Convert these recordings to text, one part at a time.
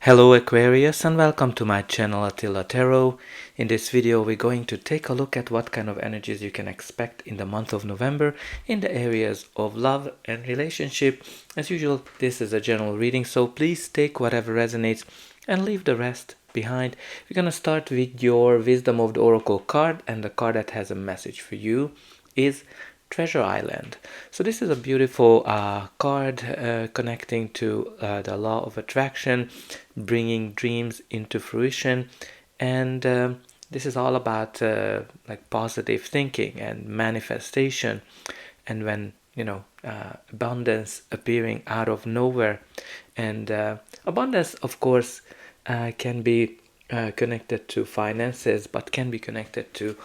Hello Aquarius and welcome to my channel Attila Tarot. In this video we're going to take a look at what kind of energies you can expect in the month of November in the areas of love and relationship. As usual, this is a general reading, so please take whatever resonates and leave the rest behind. We're going to start with your Wisdom of the Oracle card, and the card that has a message for you is Treasure Island. So this is a beautiful card connecting to the law of attraction, bringing dreams into fruition, and this is all about like positive thinking and manifestation, and when abundance appearing out of nowhere. And abundance, of course, can be connected to finances, but can be connected to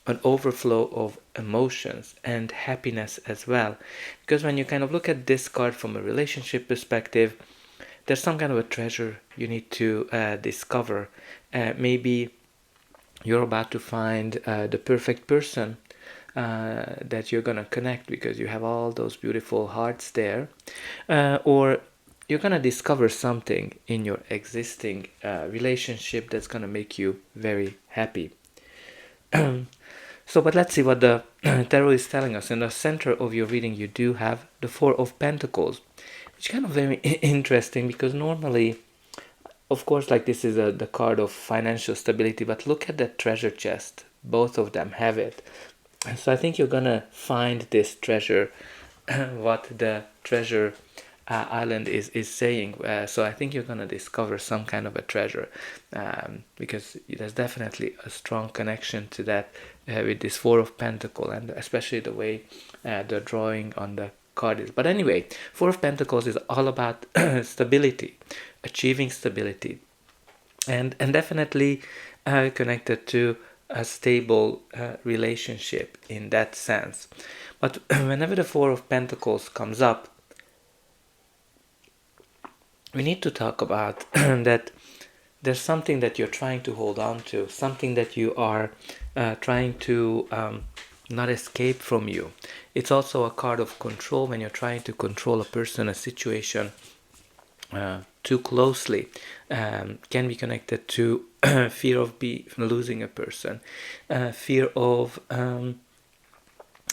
an overflow of emotions and happiness as well. Because when you kind of look at this card from a relationship perspective, there's some kind of a treasure you need to discover. Maybe you're about to find the perfect person that you're gonna connect because you have all those beautiful hearts there, or you're gonna discover something in your existing relationship that's gonna make you very happy. But let's see what the tarot is telling us. In the center of your reading, you do have the Four of Pentacles, which is kind of very interesting because normally, of course, like this is the card of financial stability, but look at that treasure chest. Both of them have it. So I think you're gonna find this treasure, what the treasure island is saying. So I think you're gonna discover some kind of a treasure, because there's definitely a strong connection to that with this Four of Pentacles, and especially the way the drawing on the card is. But anyway, Four of Pentacles is all about stability, achieving stability, and definitely connected to a stable relationship in that sense. But whenever the Four of Pentacles comes up, we need to talk about that there's something that you're trying to hold on to, something that you are trying to not escape from you. It's also a card of control when you're trying to control a person, a situation too closely. Can be connected to fear of losing a person, fear of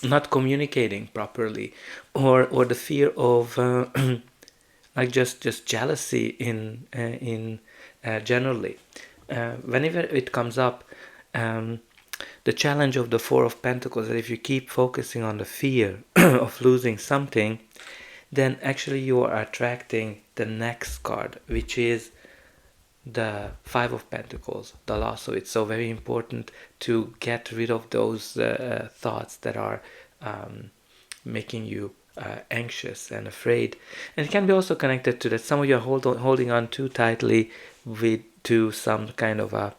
not communicating properly, or the fear of like just jealousy in generally. Whenever it comes up, the challenge of the Four of Pentacles is that if you keep focusing on the fear of losing something, then actually you are attracting the next card, which is the Five of Pentacles, the loss. So it's so very important to get rid of those thoughts that are making you anxious and afraid. And it can be also connected to that some of you are holding on too tightly to some kind of a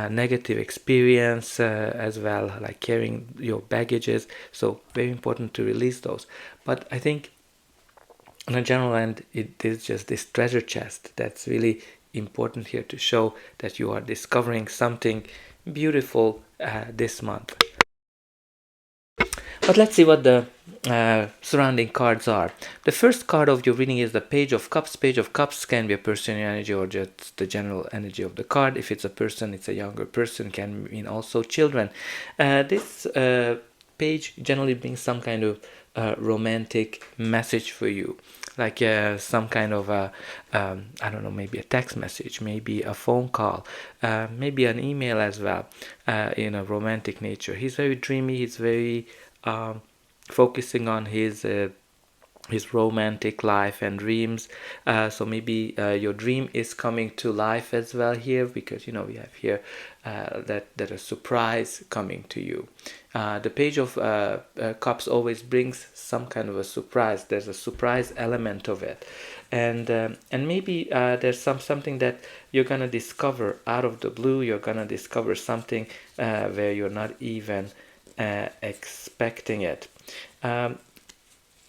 negative experience as well, like carrying your baggages. So very important to release those. But I think on a general end, it is just this treasure chest that's really important here to show that you are discovering something beautiful this month. But let's see what the surrounding cards are. The first card of your reading is the Page of Cups. Page of Cups can be a personal energy or just the general energy of the card. If it's a person, it's a younger person, can mean also children. This page generally brings some kind of romantic message for you, like some kind of I don't know, maybe a text message, maybe a phone call, maybe an email as well, in a romantic nature. He's very dreamy, he's very focusing on his romantic life and dreams. So maybe your dream is coming to life as well here, because we have here that a surprise coming to you. The Page of Cups always brings some kind of a surprise. There's a surprise element of it, and maybe there's something that you're gonna discover out of the blue. You're gonna discover something where you're not even expecting it.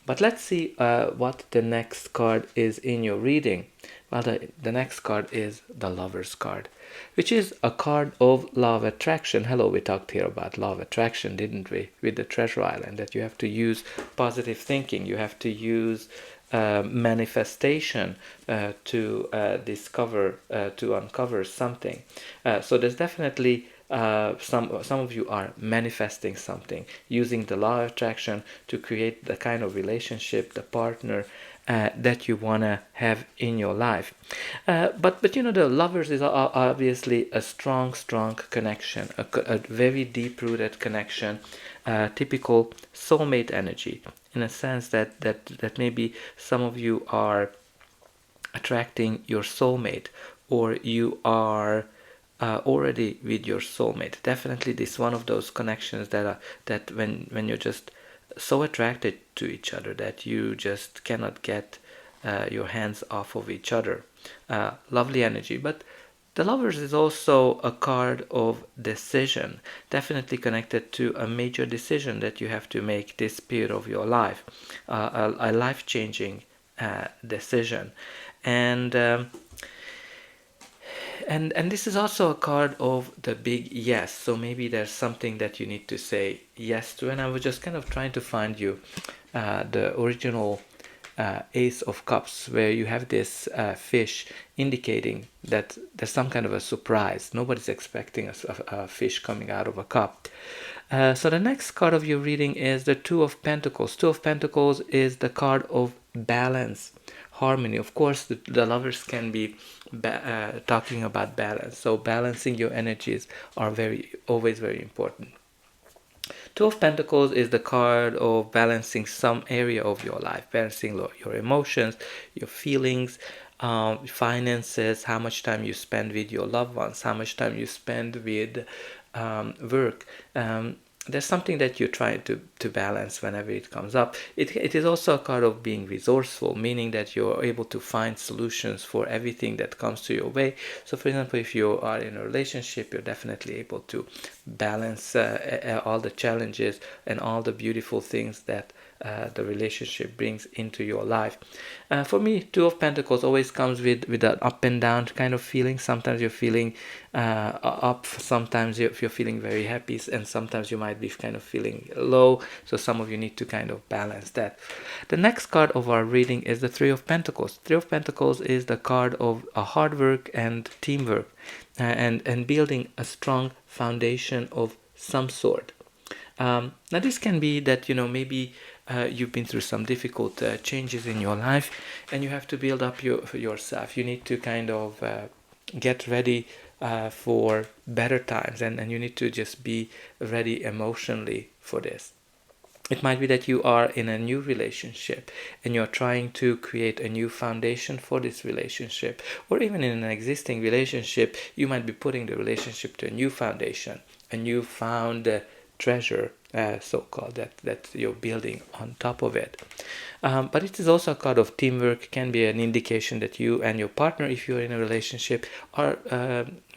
But let's see what the next card is in your reading. Well, the next card is the Lover's card, which is a card of law of attraction. Hello, we talked here about law of attraction, didn't we? With the Treasure Island, that you have to use positive thinking. You have to use manifestation to uncover something. So there's definitely some of you are manifesting something, using the law of attraction to create the kind of relationship, the partner that you want to have in your life. But you know, the lovers is obviously a strong connection, a very deep rooted connection, typical soulmate energy, in a sense that maybe some of you are attracting your soulmate, or you are already with your soulmate. Definitely, this is one of those connections that when you're just so attracted to each other that you just cannot get your hands off of each other. Lovely energy. But the lovers is also a card of decision, definitely connected to a major decision that you have to make this period of your life, a life-changing decision. And and this is also a card of the big yes. So maybe there's something that you need to say yes to. And I was just kind of trying to find you the original Ace of Cups, where you have this fish, indicating that there's some kind of a surprise. Nobody's expecting a fish coming out of a cup. So the next card of your reading is the Two of Pentacles. Two of Pentacles is the card of balance, harmony. Of course, the lovers can be talking about balance. So balancing your energies are always very important. Two of Pentacles is the card of balancing some area of your life, balancing your emotions, your feelings, finances, how much time you spend with your loved ones, how much time you spend with work. There's something that you're trying to balance whenever it comes up. It is also a card of being resourceful, meaning that you're able to find solutions for everything that comes to your way. So for example, if you are in a relationship, you're definitely able to balance all the challenges and all the beautiful things that the relationship brings into your life. For me, Two of Pentacles always comes with an up and down kind of feeling. Sometimes you're feeling up, sometimes you're feeling very happy, and sometimes you might be kind of feeling low. So some of you need to kind of balance that. The next card of our reading is the Three of Pentacles. Three of Pentacles is the card of hard work and teamwork, and building a strong foundation of some sort. Now this can be that, you know, maybe you've been through some difficult changes in your life, and you have to build up yourself. You need to kind of get ready for better times, and you need to just be ready emotionally for this. It might be that you are in a new relationship and you're trying to create a new foundation for this relationship, or even in an existing relationship, you might be putting the relationship to a new foundation, a new found treasure, so-called, that you're building on top of it. But it is also a card of teamwork. Can be an indication that you and your partner, if you're in a relationship, are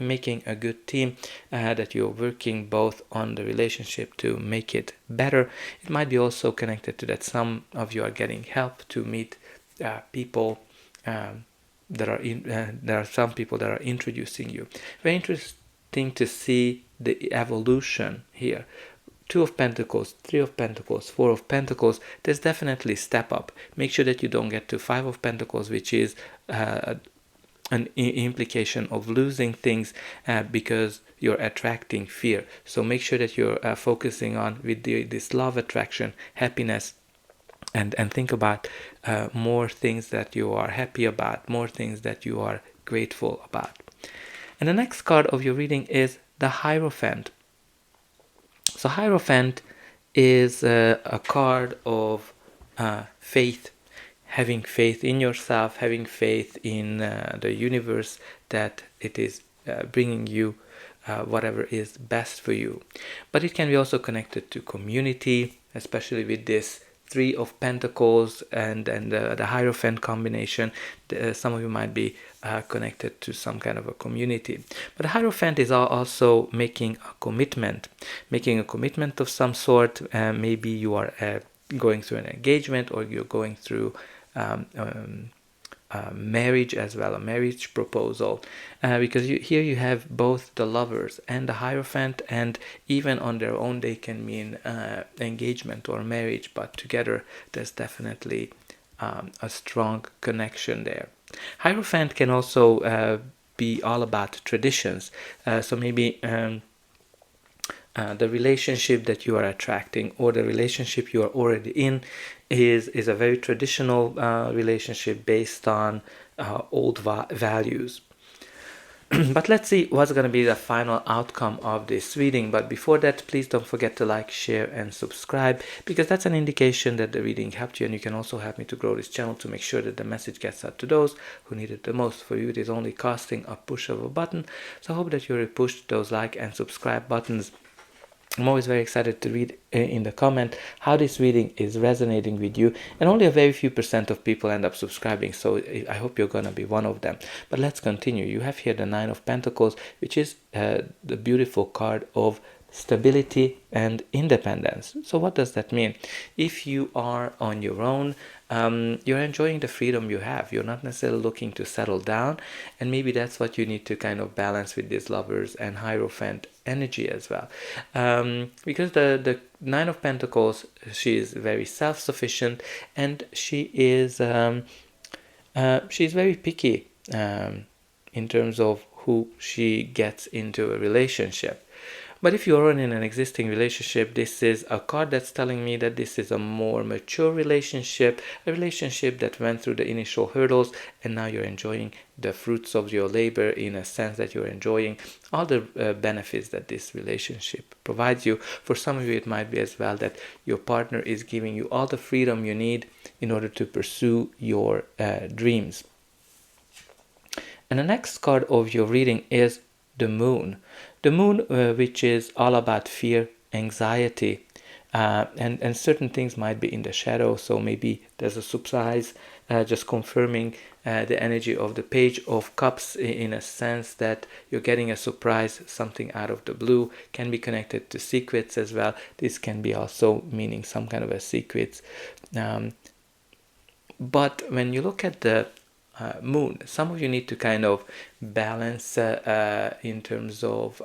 making a good team, that you're working both on the relationship to make it better. It might be also connected to that some of you are getting help to meet people that are there are some people that are introducing you. Very interesting to see the evolution here. Two of Pentacles, Three of Pentacles, Four of Pentacles. There's definitely step up. Make sure that you don't get to Five of Pentacles, which is an implication of losing things because you're attracting fear. So make sure that you're focusing on with this love attraction, happiness, and think about more things that you are happy about, more things that you are grateful about. And the next card of your reading is the Hierophant. So Hierophant is a card of faith, having faith in yourself, having faith in the universe, that it is bringing you whatever is best for you. But it can be also connected to community, especially with this Three of Pentacles and the Hierophant combination. Some of you might be connected to some kind of a community. But the Hierophant is also making a commitment of some sort. Maybe you are going through an engagement, or you're going through marriage as well, a marriage proposal, because here you have both the Lovers and the Hierophant, and even on their own they can mean engagement or marriage, but together there's definitely a strong connection there. Hierophant can also be all about traditions. So maybe the relationship that you are attracting or the relationship you are already in is a very traditional relationship based on old values. But let's see what's going to be the final outcome of this reading. But before that, please don't forget to like, share, and subscribe, because that's an indication that the reading helped you, and you can also help me to grow this channel to make sure that the message gets out to those who need it the most. For you, it is only costing a push of a button, so I hope that you will push those like and subscribe buttons. I'm always very excited to read in the comment how this reading is resonating with you, and only a very few % of people end up subscribing, so I hope you're gonna be one of them. But let's continue. You have here the Nine of Pentacles, which is the beautiful card of stability and independence. So what does that mean? If you are on your own, you're enjoying the freedom you have. You're not necessarily looking to settle down, and maybe that's what you need to kind of balance with this Lovers and Hierophant energy as well. Because the Nine of Pentacles, she is very self-sufficient, and she's very picky in terms of who she gets into a relationship. But if you're in an existing relationship, this is a card that's telling me that this is a more mature relationship, a relationship that went through the initial hurdles, and now you're enjoying the fruits of your labor, in a sense that you're enjoying all the benefits that this relationship provides you. For some of you, it might be as well that your partner is giving you all the freedom you need in order to pursue your dreams. And the next card of your reading is the Moon. The Moon, which is all about fear, anxiety, and certain things might be in the shadow. So maybe there's a surprise, just confirming the energy of the Page of Cups, in a sense that you're getting a surprise, something out of the blue. Can be connected to secrets as well. This can be also meaning some kind of a secret. But when you look at the Moon, some of you need to kind of balance in terms of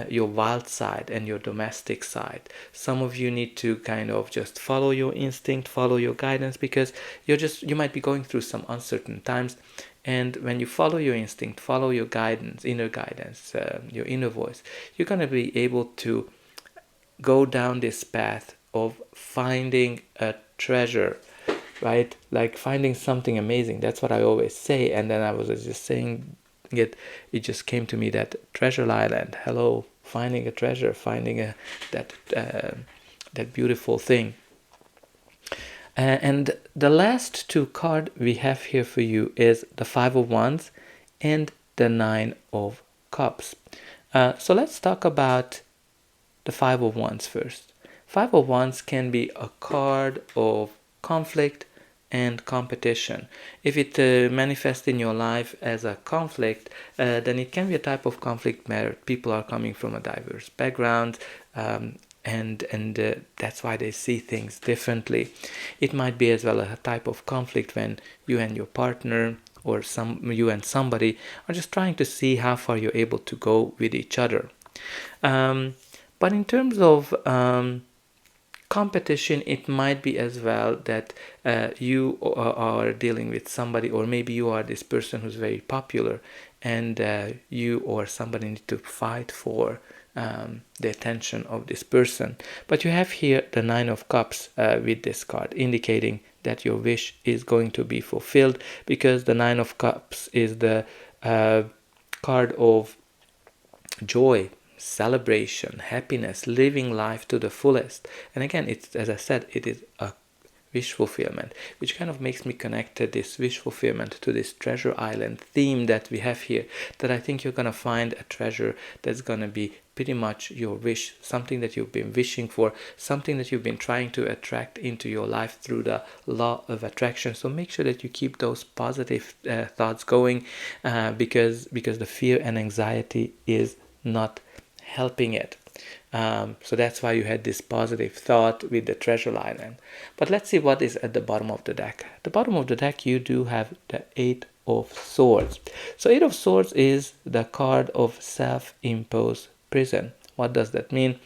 your wild side and your domestic side. Some of you need to kind of just follow your instinct, follow your guidance, because you might be going through some uncertain times, and when you follow your instinct, follow your guidance, inner guidance, your inner voice, you're going to be able to go down this path of finding a treasure, right? Like finding something amazing. That's what I always say. And then I was just saying it just came to me that treasure island. Hello, finding a treasure, finding that beautiful thing. And the last two cards we have here for you is the Five of Wands and the Nine of Cups. So let's talk about the Five of Wands first. Five of Wands can be a card of conflict and competition. If it manifests in your life as a conflict, then it can be a type of conflict where people are coming from a diverse background, and that's why they see things differently. It might be as well a type of conflict when you and your partner, or you and somebody, are just trying to see how far you're able to go with each other. But in terms of competition, it might be as well that you are dealing with somebody, or maybe you are this person who's very popular, and you or somebody need to fight for the attention of this person. But you have here the Nine of Cups with this card, indicating that your wish is going to be fulfilled, because the Nine of Cups is the card of joy, celebration, happiness, living life to the fullest. And again, it's, as I said, it is a wish fulfillment, which kind of makes me connect this wish fulfillment to this treasure island theme that we have here, that I think you're going to find a treasure that's going to be pretty much your wish, something that you've been wishing for, something that you've been trying to attract into your life through the law of attraction. So make sure that you keep those positive thoughts going, because the fear and anxiety is not helping it. So that's why you had this positive thought with the treasure island. But let's see what is at the bottom of the deck. At the bottom of the deck, you do have the Eight of Swords. So Eight of Swords is the card of self-imposed prison. What does that mean?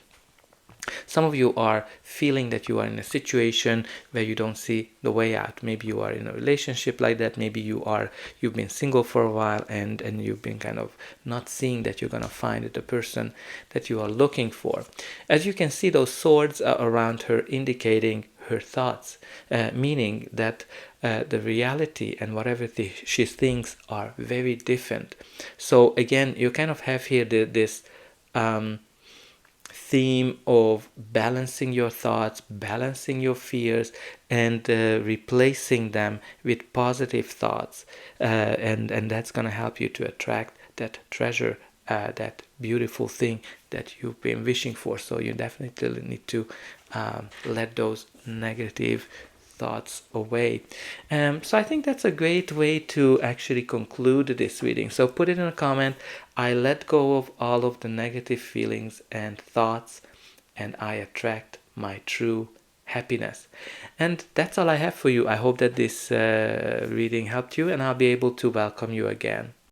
Some of you are feeling that you are in a situation where you don't see the way out. Maybe you are in a relationship like that. Maybe you've been single for a while and you've been kind of not seeing that you're going to find the person that you are looking for. As you can see, those swords are around her, indicating her thoughts, meaning that the reality and whatever she thinks are very different. So again, you kind of have here this theme of balancing your thoughts, balancing your fears, and replacing them with positive thoughts, and that's going to help you to attract that treasure, that beautiful thing that you've been wishing for. So you definitely need to let those negative thoughts away. So I think that's a great way to actually conclude this reading. So put it in a comment. I let go of all of the negative feelings and thoughts, and I attract my true happiness. And that's all I have for you. I hope that this reading helped you, and I'll be able to welcome you again.